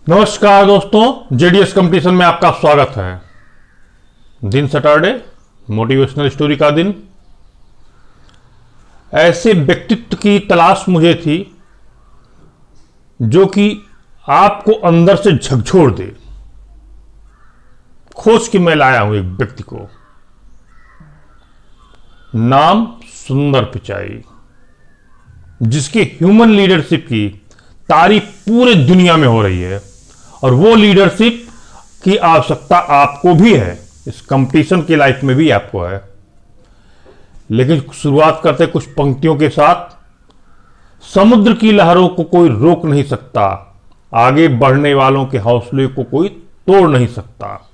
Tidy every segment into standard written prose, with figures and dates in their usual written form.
नमस्कार दोस्तों, JDS competition में आपका स्वागत है। दिन सैटरडे, मोटिवेशनल स्टोरी का दिन। ऐसे व्यक्तित्व की तलाश मुझे थी जो कि आपको अंदर से झकझोर दे। खोज के मैं लाया हूं एक व्यक्ति को, नाम सुंदर पिचाई, जिसकी ह्यूमन लीडरशिप की तारीफ पूरे दुनिया में हो रही है और वो लीडरशिप की आवश्यकता आपको भी है, इस कंपटीशन की लाइफ में भी आपको है। लेकिन शुरुआत करते कुछ पंक्तियों के साथ। समुद्र की लहरों को कोई रोक नहीं सकता, आगे बढ़ने वालों के हौसले को कोई तोड़ नहीं सकता।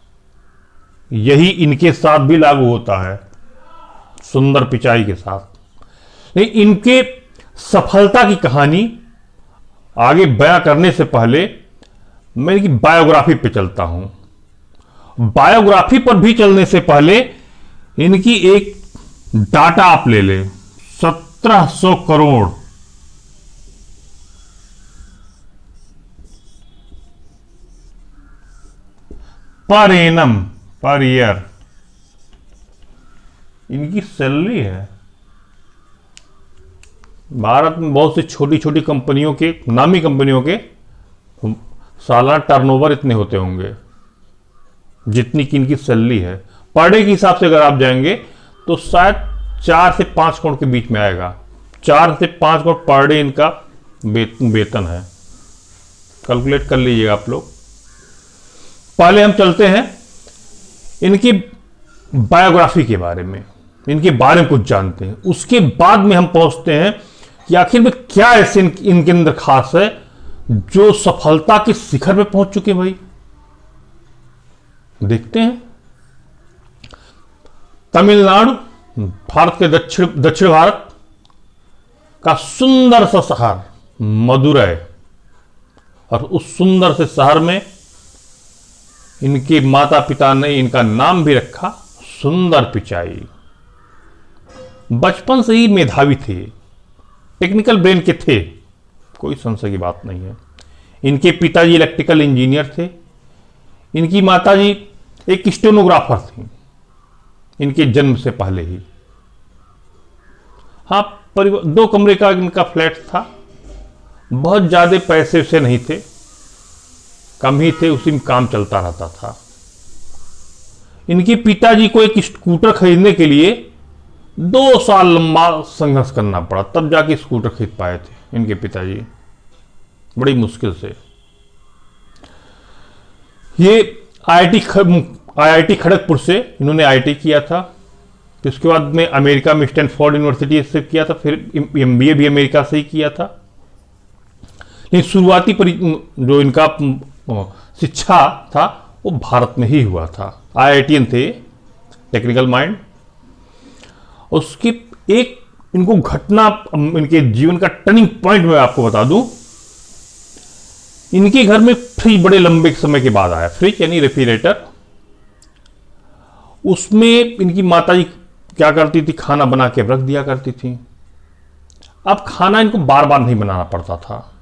यही इनके साथ भी लागू होता है, सुंदर पिचाई के साथ। लेकिन इनके सफलता की कहानी आगे बयां करने से पहले मैं इनकी बायोग्राफी पे चलता हूं। बायोग्राफी पर भी चलने से पहले इनकी एक डाटा आप ले लें। 1700 crore per annum, per year इनकी सैलरी है। भारत में बहुत सी छोटी छोटी कंपनियों के, नामी कंपनियों के सालाना टर्नओवर इतने होते होंगे जितनी कि इनकी सैलरी है। पर डे के हिसाब से अगर आप जाएंगे तो शायद 4 से 5 करोड़ के बीच में आएगा। 4 से 5 करोड़ पर डे इनका वेतन है। कैलकुलेट कर लीजिएगा आप लोग। पहले हम चलते हैं इनकी बायोग्राफी के बारे में, इनके बारे में कुछ जानते हैं। उसके बाद में हम पहुंचते हैं कि आखिर में क्या ऐसे इनके अंदर खास है जो सफलता के शिखर पे पहुंच चुके। भाई देखते हैं। तमिलनाडु, भारत के दक्षिण भारत का सुंदर सा शहर मदुरै, और उस सुंदर से शहर में इनके माता पिता ने इनका नाम भी रखा सुंदर पिचाई। बचपन से ही मेधावी थे, टेक्निकल ब्रेन के थे, कोई संशय की बात नहीं है। इनके पिताजी इलेक्ट्रिकल इंजीनियर थे, इनकी माताजी एक स्टेनोग्राफर थी इनके जन्म से पहले ही। हाँ, 2 कमरे का इनका फ्लैट था। बहुत ज्यादा पैसे से नहीं थे, कम ही थे, उसी में काम चलता रहता था। इनके पिताजी को एक स्कूटर खरीदने के लिए 2 साल लंबा संघर्ष करना पड़ा, तब जाके स्कूटर खरीद पाए थे इनके पिताजी, बड़ी मुश्किल से। ये आईआईटी खड़गपुर से इन्होंने आईआईटी किया था। फिर उसके बाद में अमेरिका में स्टैनफोर्ड यूनिवर्सिटी से किया था। फिर एमबीए भी अमेरिका से ही किया था। लेकिन शुरुआती जो इनका शिक्षा था वो भारत में ही हुआ था। आईआईटीएन थे, टेक्निकल माइंड। उसकी एक इनको घटना, इनके जीवन का टर्निंग पॉइंट मैं आपको बता दूं। इनके घर में फ्रिज बड़े लंबे समय के बाद आया, फ्रिज यानी रेफ्रिजरेटर। उसमें इनकी माताजी क्या करती थी, खाना बना के रख दिया करती थी। अब खाना इनको बार बार नहीं बनाना पड़ता था,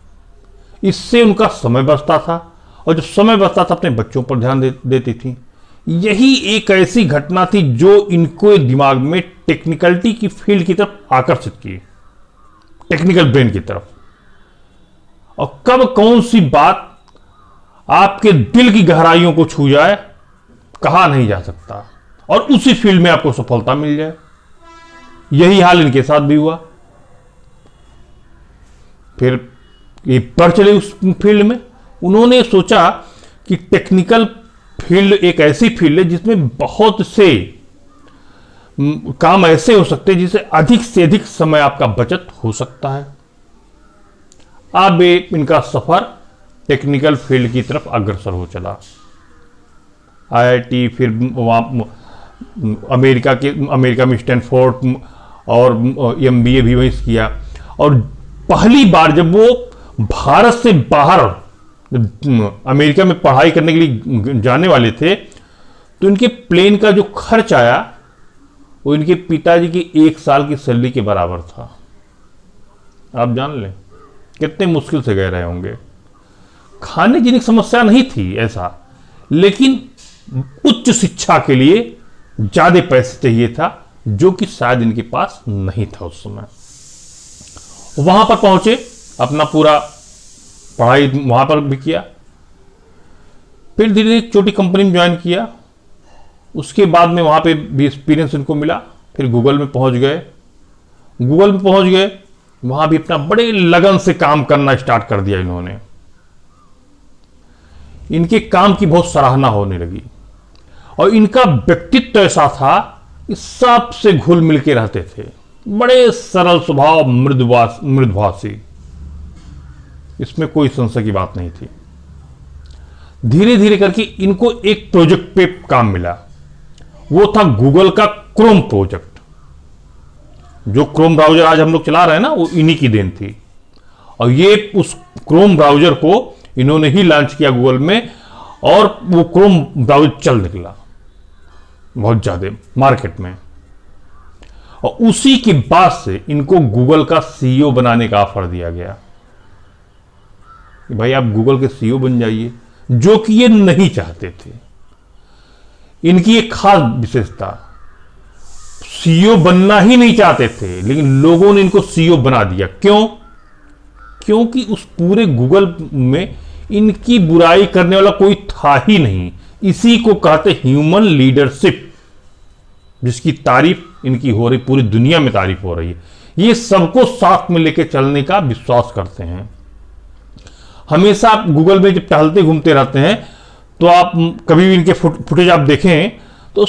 इससे उनका समय बचता था, और जो समय बचता था अपने बच्चों पर ध्यान देती थी। यही एक ऐसी घटना थी जो इनको दिमाग में टेक्निकलिटी की फील्ड की तरफ आकर्षित की, टेक्निकल ब्रेन की तरफ। और कब कौन सी बात आपके दिल की गहराइयों को छू जाए कहा नहीं जा सकता, और उसी फील्ड में आपको सफलता मिल जाए। यही हाल इनके साथ भी हुआ। फिर ये बढ़ चले उस फील्ड में। उन्होंने सोचा कि टेक्निकल फील्ड एक ऐसी फील्ड है जिसमें बहुत से काम ऐसे हो सकते हैं जिससे अधिक से अधिक समय आपका बचत हो सकता है। अब इनका सफर टेक्निकल फील्ड की तरफ अग्रसर हो चला। आईआईटी, फिर वहां अमेरिका में स्टैनफोर्ड, और एमबीए भी वहीं से किया। और पहली बार जब वो भारत से बाहर अमेरिका में पढ़ाई करने के लिए जाने वाले थे, तो इनके प्लेन का जो खर्च आया वो इनके पिताजी की 1 साल की सैलरी के बराबर था। आप जान लें कितने मुश्किल से गए रहे होंगे। खाने की समस्या नहीं थी ऐसा, लेकिन उच्च शिक्षा के लिए ज्यादा पैसे चाहिए था, जो कि शायद इनके पास नहीं था उस समय। वहां पर पहुंचे, अपना पूरा पढ़ाई वहां पर भी किया, फिर धीरे धीरे छोटी कंपनी में ज्वाइन किया। उसके बाद में वहां पे भी एक्सपीरियंस इनको मिला। फिर गूगल में पहुंच गए। वहां भी अपना बड़े लगन से काम करना स्टार्ट कर दिया इन्होंने। इनके काम की बहुत सराहना होने लगी और इनका व्यक्तित्व ऐसा था कि सबसे घुल मिल के रहते थे। बड़े सरल स्वभाव, मृदुभाषी, इसमें कोई संशय की बात नहीं थी। धीरे धीरे करके इनको एक प्रोजेक्ट पे काम मिला। वो था गूगल का क्रोम प्रोजेक्ट। जो क्रोम ब्राउजर आज हम लोग चला रहे हैं ना, वो इन्हीं की देन थी। और ये उस क्रोम ब्राउजर को इन्होंने ही लॉन्च किया गूगल में, और वो क्रोम ब्राउजर चल निकला बहुत ज्यादा मार्केट में। और उसी के बाद से इनको गूगल का सीईओ बनाने का ऑफर दिया गया कि भाई आप गूगल के सीईओ बन जाइए, जो कि ये नहीं चाहते थे। इनकी एक खास विशेषता, सीईओ बनना ही नहीं चाहते थे, लेकिन लोगों ने इनको सीईओ बना दिया। क्यों? क्योंकि उस पूरे गूगल में इनकी बुराई करने वाला कोई था ही नहीं। इसी को कहते ह्यूमन लीडरशिप, जिसकी तारीफ इनकी हो रही, पूरी दुनिया में तारीफ हो रही है। ये सबको साथ में लेके चलने का विश्वास करते हैं। हमेशा आप गूगल में जब टहलते घूमते रहते हैं तो आप कभी भी इनके फुटेज आप देखें तो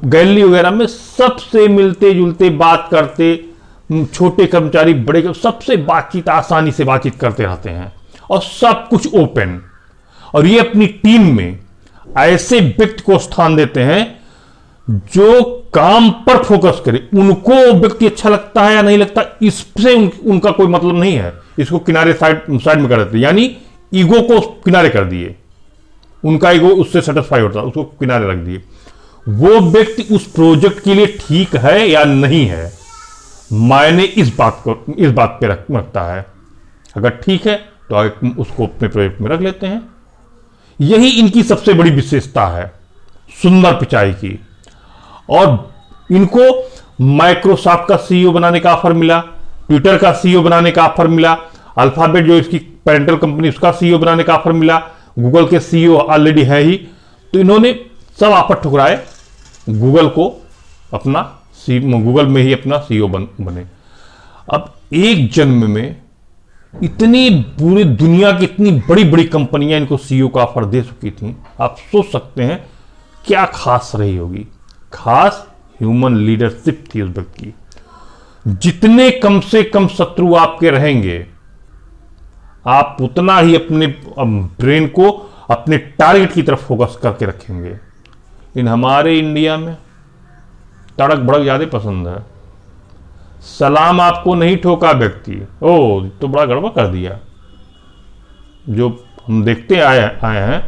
गैलरी वगैरह में सबसे मिलते जुलते बात करते, छोटे कर्मचारी बड़े, सबसे बातचीत, आसानी से बातचीत करते रहते हैं और सब कुछ ओपन। और ये अपनी टीम में ऐसे व्यक्ति को स्थान देते हैं जो काम पर फोकस करे। उनको व्यक्ति अच्छा लगता है या नहीं लगता, इससे उनका कोई मतलब नहीं है। इसको किनारे साइड में कर देते, यानी ईगो को किनारे कर दिए। उनका ईगो उससे सेटिस्फाई होता है, उसको किनारे रख दिए। वो व्यक्ति उस प्रोजेक्ट के लिए ठीक है या नहीं है, मायने इस बात पे रखता है। अगर ठीक है तो उसको अपने प्रोजेक्ट में रख लेते हैं। यही इनकी सबसे बड़ी विशेषता है सुंदर पिचाई की। और इनको माइक्रोसॉफ्ट का सीईओ बनाने का ऑफर मिला, ट्विटर का सीईओ बनाने का ऑफर मिला, अल्फाबेट जो इसकी पेरेंटल कंपनी उसका सीईओ बनाने का ऑफर मिला, गूगल के सीईओ ऑलरेडी है ही। तो इन्होंने सब ऑफर ठुकराए, गूगल में ही अपना सीईओ बने। अब एक जन्म में इतनी पूरी दुनिया की इतनी बड़ी बड़ी कंपनियां इनको सीईओ का ऑफर दे चुकी थी। आप सोच सकते हैं क्या खास रही होगी। खास ह्यूमन लीडरशिप थी उस व्यक्ति की। जितने कम से कम शत्रु आपके रहेंगे, आप उतना ही अपने ब्रेन को अपने टारगेट की तरफ फोकस करके रखेंगे। इन हमारे इंडिया में तड़क भड़क ज्यादा पसंद है। सलाम आपको नहीं ठोका व्यक्ति, ओ तो बड़ा गड़बड़ कर दिया। जो हम देखते आए हैं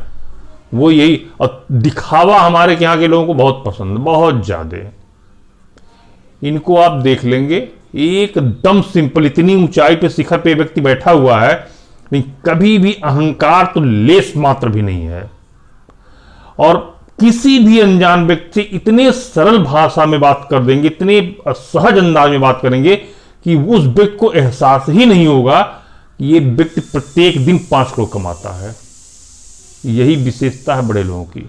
वो यही। और दिखावा हमारे यहाँ के लोगों को बहुत पसंद है, बहुत ज्यादा। इनको आप देख लेंगे एकदम सिंपल, इतनी ऊंचाई पे शिखर पे व्यक्ति बैठा हुआ है, नहीं कभी भी अहंकार तो लेस मात्र भी नहीं है। और किसी भी अनजान व्यक्ति इतने सरल भाषा में बात कर देंगे, इतने सहज अंदाज में बात करेंगे कि उस व्यक्ति को एहसास ही नहीं होगा कि ये व्यक्ति प्रत्येक दिन 5 करोड़ कमाता है। यही विशेषता है बड़े लोगों की।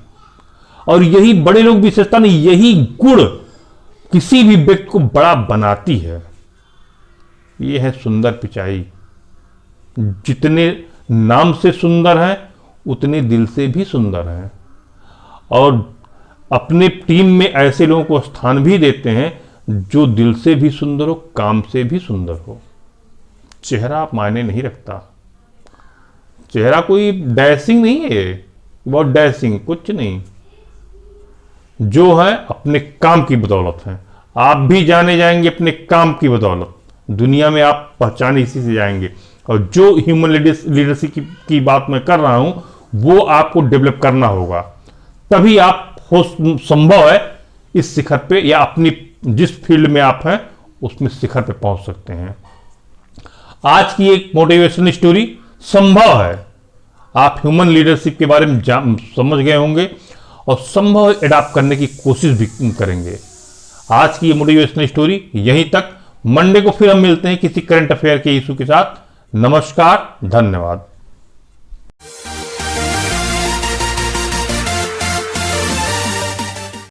और यही बड़े लोग विशेषता नहीं, यही गुण किसी भी व्यक्ति को बड़ा बनाती है। ये है सुंदर पिचाई। जितने नाम से सुंदर है उतने दिल से भी सुंदर है। और अपने टीम में ऐसे लोगों को स्थान भी देते हैं जो दिल से भी सुंदर हो, काम से भी सुंदर हो। चेहरा मायने नहीं रखता। चेहरा कोई डैशिंग नहीं है, बहुत डैशिंग कुछ नहीं। जो है अपने काम की बदौलत है। आप भी जाने जाएंगे अपने काम की बदौलत। दुनिया में आप पहचाने इसी से जाएंगे। और जो ह्यूमन लीडरशिप की बात मैं कर रहा हूं वो आपको डेवलप करना होगा, तभी आप संभव है इस शिखर पे या अपनी जिस फील्ड में आप हैं उसमें शिखर पे पहुंच सकते हैं। आज की एक मोटिवेशनल स्टोरी संभव है आप ह्यूमन लीडरशिप के बारे में समझ गए होंगे और संभव एडाप्ट करने की कोशिश भी करेंगे। आज की ये मोटिवेशनल स्टोरी यहीं तक। मंडे को फिर हम मिलते हैं किसी करंट अफेयर के इशू के साथ। नमस्कार, धन्यवाद।